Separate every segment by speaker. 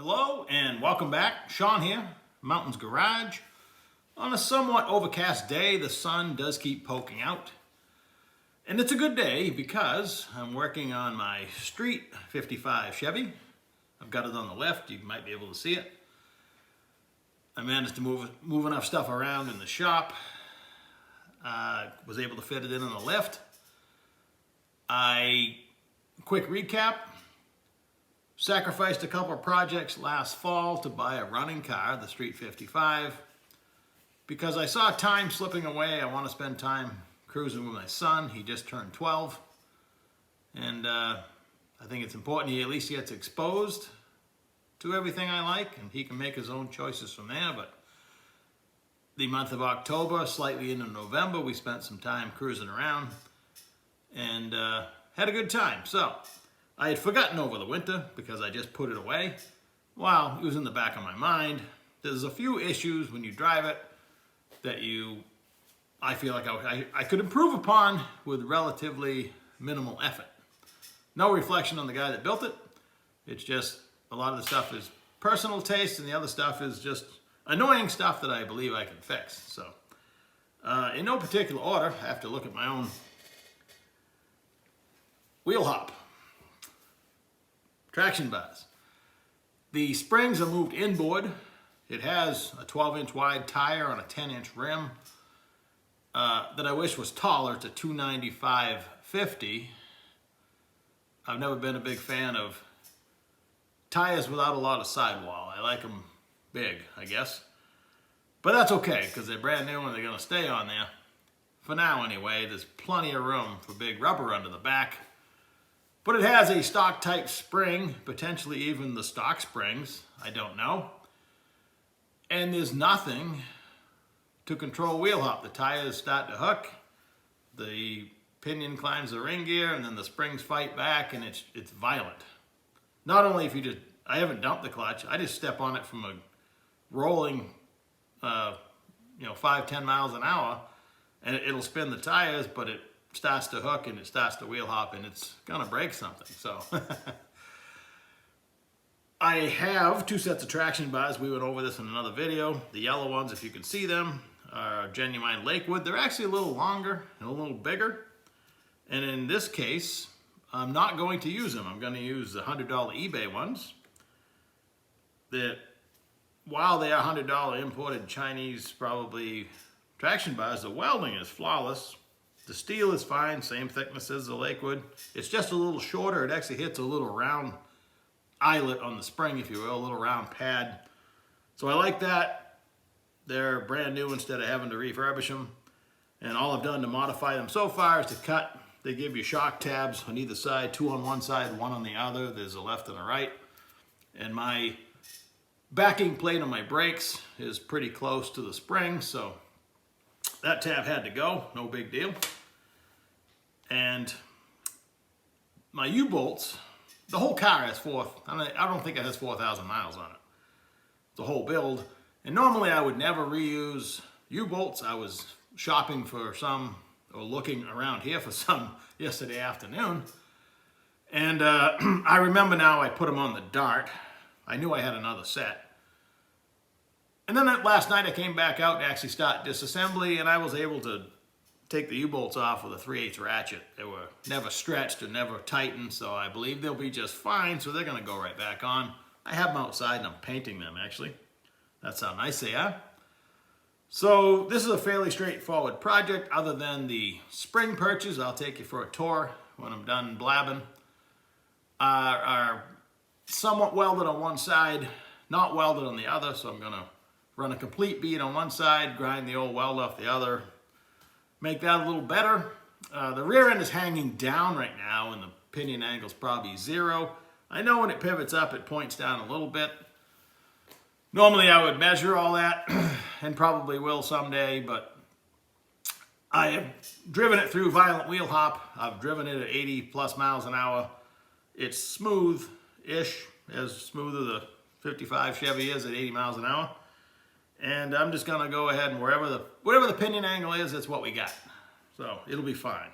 Speaker 1: Hello and welcome back. Sean here, Mountains Garage. On a somewhat overcast day, the sun does keep poking out. And it's a good day because I'm working on my Street 55 Chevy. I've got it on the left, you might be able to see it. I managed to move enough stuff around in the shop. Was able to fit it in on the left. Quick recap. Sacrificed a couple of projects last fall to buy a running car, the Street 55. Because I saw time slipping away, I want to spend time cruising with my son. He just turned 12. And I think it's important he at least gets exposed to everything I like, and he can make his own choices from there. But the month of October, slightly into November, we spent some time cruising around and had a good time. So I had forgotten over the winter because I just put it away. Well, it was in the back of my mind. There's a few issues when you drive it that I feel like I could improve upon with relatively minimal effort. No reflection on the guy that built it. It's just a lot of the stuff is personal taste and the other stuff is just annoying stuff that I believe I can fix. So in no particular order, I have to look at my own wheel hop. Traction bars. The springs are moved inboard. It has a 12-inch wide tire on a 10-inch rim that I wish was taller. It's a 295/50. I've never been a big fan of tires without a lot of sidewall. I like them big, I guess. But that's okay because they're brand new and they're going to stay on there. For now anyway, there's plenty of room for big rubber under the back. But it has a stock type spring, potentially even the stock springs, I don't know. And there's nothing to control wheel hop. The tires start to hook, the pinion climbs the ring gear, and then the springs fight back, and it's violent. Not only if I haven't dumped the clutch, I just step on it from a rolling, 5-10 miles an hour, and it'll spin the tires, but it starts to hook and it starts to wheel hop and it's gonna break something. So I have two sets of traction bars. We went over this in another video. The yellow ones, if you can see them, are genuine Lakewood. They're actually a little longer and a little bigger. And in this case, I'm not going to use them. I'm going to use the $100 eBay ones. That while they are $100 imported Chinese probably traction bars, the welding is flawless. The steel is fine, same thickness as the Lakewood. It's just a little shorter. It actually hits a little round eyelet on the spring, if you will, a little round pad. So I like that. They're brand new instead of having to refurbish them. And all I've done to modify them so far is to cut. They give you shock tabs on either side, 2 on one side, 1 on the other. There's a left and a right. And my backing plate on my brakes is pretty close to the spring, so that tab had to go, no big deal. And my U-bolts, the whole car has I don't think it has 4,000 miles on it. The whole build. And normally I would never reuse U-bolts. I was shopping for some, or looking around here for some yesterday afternoon. And I remember now I put them on the Dart. I knew I had another set. And then last night I came back out to actually start disassembly, and I was able to take the U-bolts off with a 3/8 ratchet. They were never stretched or never tightened, so I believe they'll be just fine, so they're going to go right back on. I have them outside and I'm painting them, actually. That's how nice they are. So this is a fairly straightforward project, other than the spring purchase. I'll take you for a tour when I'm done blabbing. Are somewhat welded on one side, not welded on the other, so I'm going to run a complete bead on one side, grind the old weld off the other, make that a little better. The rear end is hanging down right now and the pinion angle is probably 0. I know when it pivots up it points down a little bit. Normally I would measure all that and probably will someday, but I have driven it through violent wheel hop. I've driven it at 80 plus miles an hour. It's smooth-ish, as smooth as the 55 Chevy is at 80 miles an hour. And I'm just gonna go ahead and whatever the pinion angle is, that's what we got. So it'll be fine.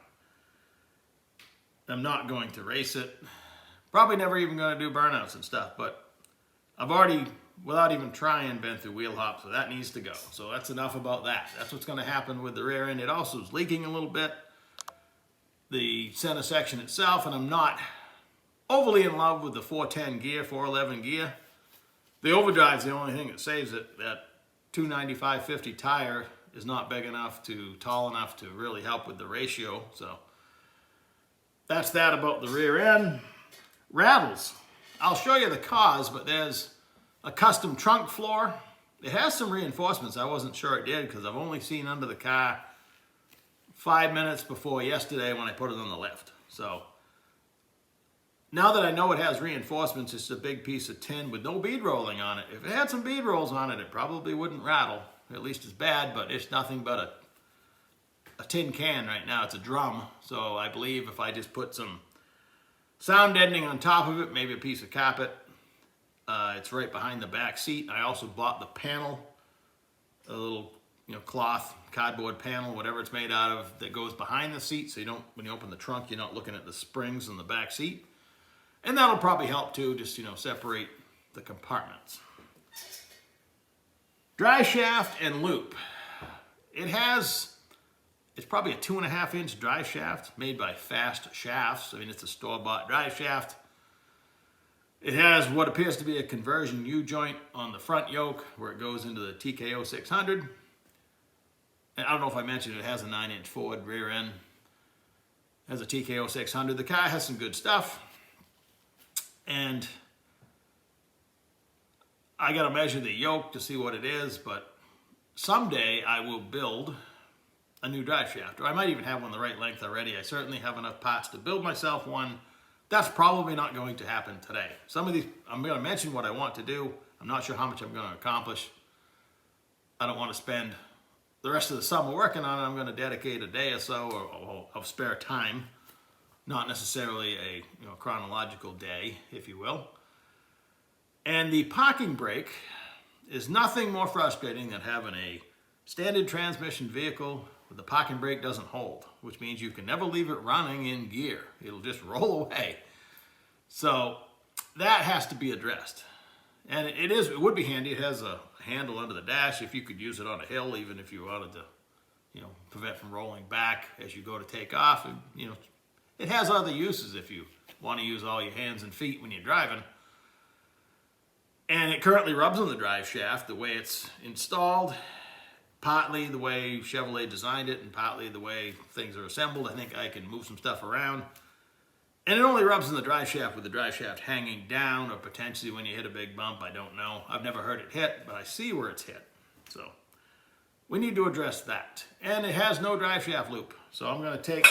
Speaker 1: I'm not going to race it. Probably never even gonna do burnouts and stuff, but I've already, without even trying, been through wheel hop, so that needs to go. So that's enough about that. That's what's going to happen with the rear end. It also is leaking a little bit, the center section itself, and I'm not overly in love with the 410 gear, 411 gear. The overdrive's the only thing that saves it. That 295/50 tire is not big enough tall enough to really help with the ratio. So that's that about the rear end. Rattles. I'll show you the cause, but there's a custom trunk floor. It has some reinforcements. I wasn't sure it did because I've only seen under the car 5 minutes before yesterday when I put it on the lift. So now that I know it has reinforcements, it's a big piece of tin with no bead rolling on it. If it had some bead rolls on it, it probably wouldn't rattle, at least as bad, but it's nothing but a tin can right now. It's a drum. So I believe if I just put some sound deadening on top of it, maybe a piece of carpet, it's right behind the back seat. I also bought the panel, a little cloth, cardboard panel, whatever it's made out of, that goes behind the seat, so you don't, when you open the trunk, you're not looking at the springs in the back seat. And that'll probably help too, just separate the compartments. Drive shaft and loop. It's probably a 2.5-inch drive shaft made by Fast Shafts. I mean, it's a store-bought drive shaft. It has what appears to be a conversion U-joint on the front yoke where it goes into the TKO 600. And I don't know if I mentioned it has a 9-inch Ford rear end. It has a TKO 600. The car has some good stuff. And I got to measure the yoke to see what it is, but someday I will build a new drive shaft, or I might even have one the right length already. I certainly have enough parts to build myself one. That's probably not going to happen today. Some of these, I'm going to mention what I want to do. I'm not sure how much I'm going to accomplish. I don't want to spend the rest of the summer working on it. I'm going to dedicate a day or so of spare time. Not necessarily a chronological day, if you will. And the parking brake is nothing more frustrating than having a standard transmission vehicle where the parking brake doesn't hold, which means you can never leave it running in gear. It'll just roll away. So that has to be addressed. And it would be handy. It has a handle under the dash if you could use it on a hill, even if you wanted to, prevent from rolling back as you go to take off. And, it has other uses if you want to use all your hands and feet when you're driving. And it currently rubs on the drive shaft the way it's installed, partly the way Chevrolet designed it and partly the way things are assembled. I think I can move some stuff around. And it only rubs in the drive shaft with the drive shaft hanging down, or potentially when you hit a big bump. I don't know. I've never heard it hit, but I see where it's hit. So we need to address that. And it has no drive shaft loop. So I'm going to take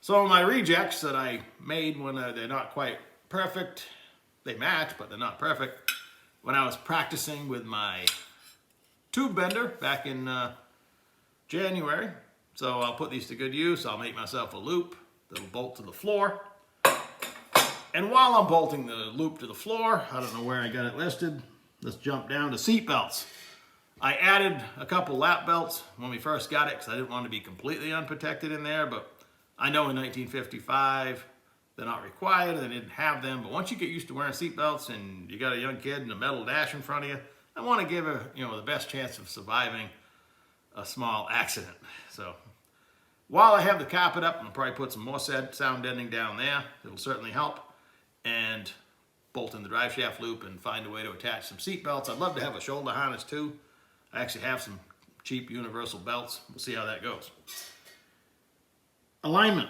Speaker 1: some of my rejects that I made when they're not quite perfect. They match, but they're not perfect. When I was practicing with my tube bender back in January. So I'll put these to good use. I'll make myself a loop that'll bolt to the floor. And while I'm bolting the loop to the floor, I don't know where I got it listed. Let's jump down to seat belts. I added a couple lap belts when we first got it because I didn't want to be completely unprotected in there, but I know in 1955 they're not required and they didn't have them. But once you get used to wearing seat belts and you got a young kid and a metal dash in front of you, I want to give her, the best chance of surviving a small accident. So while I have the carpet up, I'll probably put some more sound deadening down there. It'll certainly help. And bolt in the drive shaft loop and find a way to attach some seat belts. I'd love to have a shoulder harness too. I actually have some cheap universal belts. We'll see how that goes. Alignment.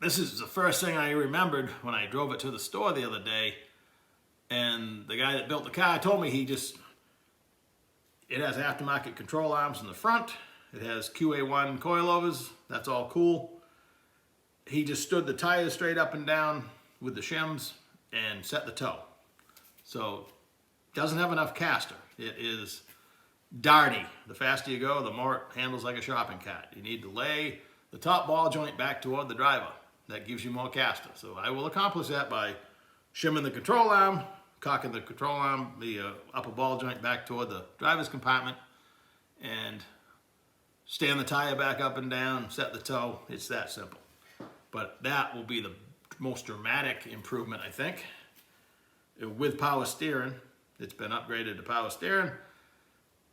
Speaker 1: This is the first thing I remembered when I drove it to the store the other day. And the guy that built the car told me it has aftermarket control arms in the front. It has QA1 coilovers. That's all cool. He just stood the tires straight up and down with the shims and set the toe. So it doesn't have enough caster. It is darty. The faster you go, the more it handles like a shopping cart. You need to lay the top ball joint back toward the driver. That gives you more caster. So I will accomplish that by shimming the control arm, cocking the control arm, the upper ball joint back toward the driver's compartment, and stand the tire back up and down, set the toe. It's that simple. But that will be the most dramatic improvement, I think. with power steering. It's been upgraded to power steering.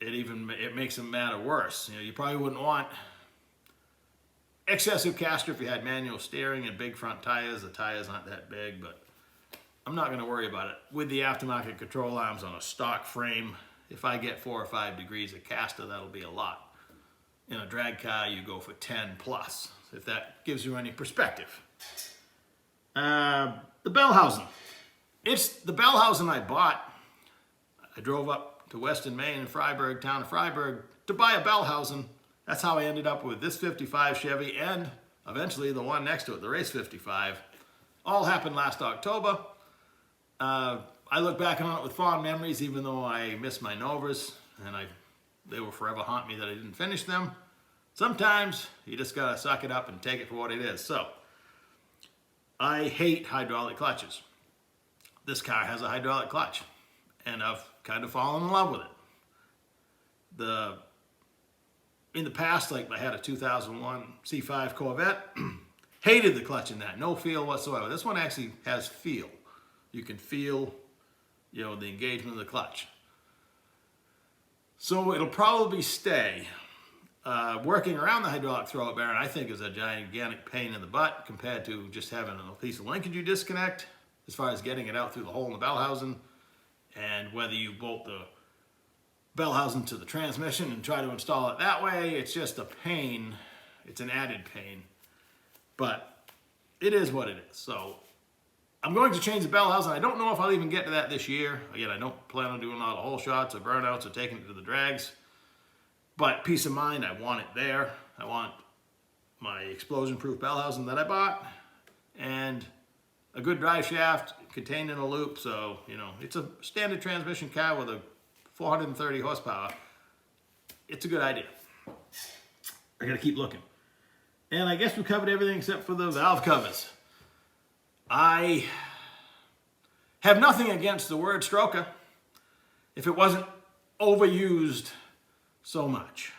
Speaker 1: It makes them matter worse. You know, you probably wouldn't want excessive caster if you had manual steering and big front tires. The tires aren't that big, but I'm not going to worry about it. With the aftermarket control arms on a stock frame, if I get 4 or 5 degrees of caster, that'll be a lot. In a drag car, you go for 10 plus, if that gives you any perspective. The bell housing. It's the bell housing I bought. I drove up to Western Maine in Freiburg, town of Freiburg, to buy a bell housing. That's how I ended up with this 55 Chevy and eventually the one next to it, the race 55. All happened last October. I look back on it with fond memories, even though I miss my Novas, and they will forever haunt me that I didn't finish them. Sometimes you just gotta suck it up and take it for what it is. So, I hate hydraulic clutches. This car has a hydraulic clutch, and I've kind of fallen in love with it. In the past, like I had a 2001 C5 Corvette, hated the clutch in that, no feel whatsoever. This one actually has feel. You can feel, you know, the engagement of the clutch. So it'll probably stay. Working around the hydraulic throwout bearing, I think, is a gigantic pain in the butt compared to just having a piece of linkage you disconnect, as far as getting it out through the hole in the bell housing, and whether you bolt the bell housing to the transmission and try to install it that way, it's just a pain. It's an added pain, but it is what it is. So I'm going to change the bell housing. I don't know if I'll even get to that this year. Again, I don't plan on doing a lot of hole shots or burnouts or taking it to the drags, but peace of mind, I want it there. I want my explosion-proof bell housing that I bought and a good drive shaft contained in a loop. So, you know, it's a standard transmission car with a 430 horsepower. It's a good idea. I gotta keep looking. And I guess we covered everything except for the valve covers. I have nothing against the word stroker if it wasn't overused so much.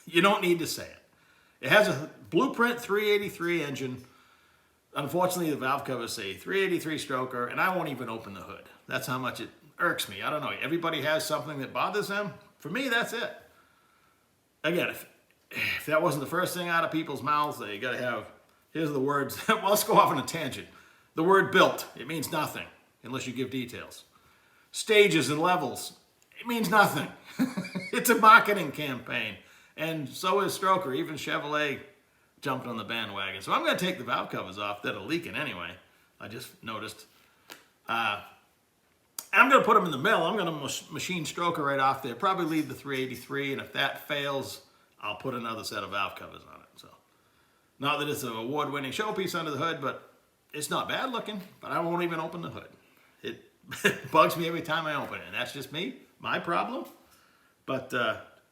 Speaker 1: You don't need to say it. It has a Blueprint 383 engine. Unfortunately, the valve covers say 383 stroker, and I won't even open the hood. That's how much it irks me. I don't know. Everybody has something that bothers them. For me, that's it. Again, if that wasn't the first thing out of people's mouths, they got to have, here's the words. Well, let's go off on a tangent. The word built, it means nothing unless you give details. Stages and levels, it means nothing. It's a marketing campaign. And so is stroker. Even Chevrolet jumped on the bandwagon. So I'm going to take the valve covers off that are leaking anyway. I just noticed. I'm going to put them in the mill. I'm going to machine stroker right off there. Probably leave the 383, and if that fails, I'll put another set of valve covers on it. So, not that it's an award-winning showpiece under the hood, but it's not bad looking. But I won't even open the hood. It bugs me every time I open it, and that's just me, my problem. But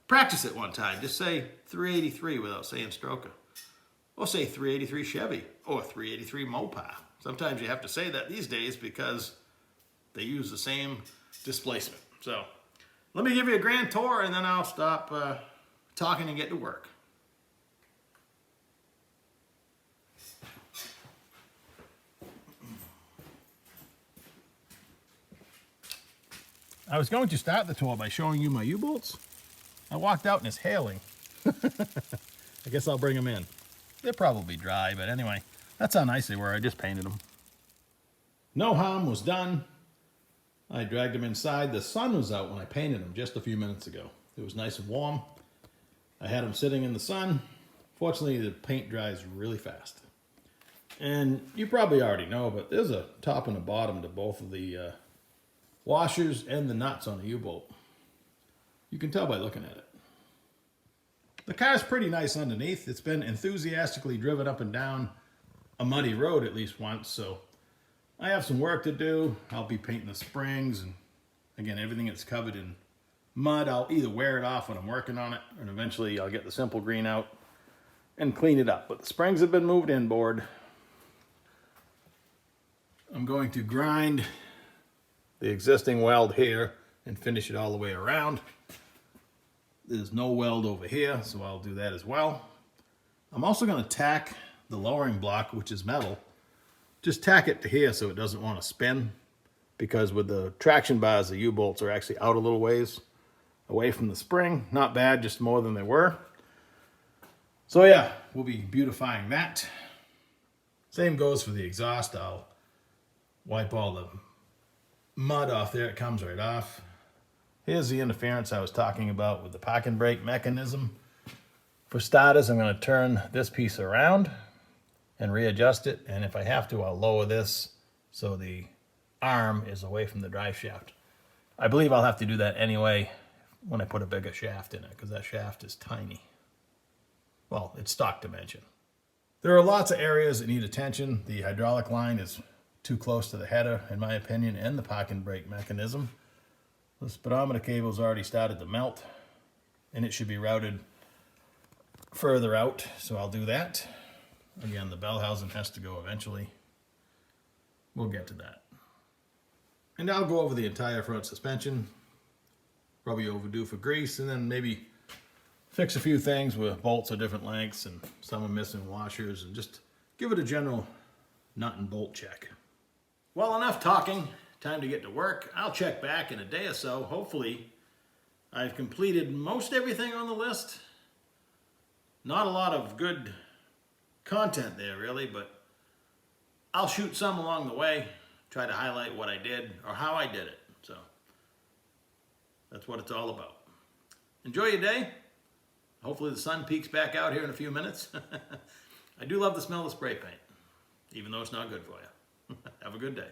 Speaker 1: practice it one time. Just say 383 without saying stroker. Or say 383 Chevy or 383 Mopar. Sometimes you have to say that these days because they use the same displacement. So let me give you a grand tour and then I'll stop talking and get to work. I was going to start the tour by showing you my U-bolts. I walked out and it's hailing. I guess I'll bring them in. They're probably dry, but anyway, that's how nice they were. I just painted them. No harm was done. I dragged them inside. The sun was out when I painted them just a few minutes ago. It was nice and warm. I had them sitting in the sun. Fortunately, the paint dries really fast. And you probably already know, but there's a top and a bottom to both of the washers and the nuts on the U-bolt. You can tell by looking at it. The car's pretty nice underneath. It's been enthusiastically driven up and down a muddy road at least once, so I have some work to do. I'll be painting the springs, and again, everything that's covered in mud, I'll either wear it off when I'm working on it, and eventually I'll get the simple green out and clean it up. But the springs have been moved inboard. I'm going to grind the existing weld here and finish it all the way around. There's no weld over here, so I'll do that as well. I'm also going to tack the lowering block, which is metal. Just tack it to here so it doesn't want to spin because with the traction bars, the U-bolts are actually out a little ways away from the spring. Not bad, just more than they were. So yeah, we'll be beautifying that. Same goes for the exhaust. I'll wipe all the mud off there. It comes right off. Here's the interference I was talking about with the parking brake mechanism. For starters, I'm going to turn this piece around and readjust it. And if I have to, I'll lower this so the arm is away from the drive shaft. I believe I'll have to do that anyway when I put a bigger shaft in it, because that shaft is tiny. Well, it's stock dimension. There are lots of areas that need attention. The hydraulic line is too close to the header, in my opinion, and the parking brake mechanism. The speedometer cable's already started to melt, and it should be routed further out, so I'll do that. Again, the bell housing has to go eventually. We'll get to that. And I'll go over the entire front suspension. Probably overdue for grease, and then maybe fix a few things with bolts of different lengths, and some are missing washers, and just give it a general nut and bolt check. Well, enough talking. Time to get to work. I'll check back in a day or so. Hopefully, I've completed most everything on the list. Not a lot of good content there, really, but I'll shoot some along the way, try to highlight what I did or how I did it. So that's what it's all about. Enjoy your day. Hopefully the sun peeks back out here in a few minutes. I do love the smell of spray paint, even though it's not good for you. Have a good day.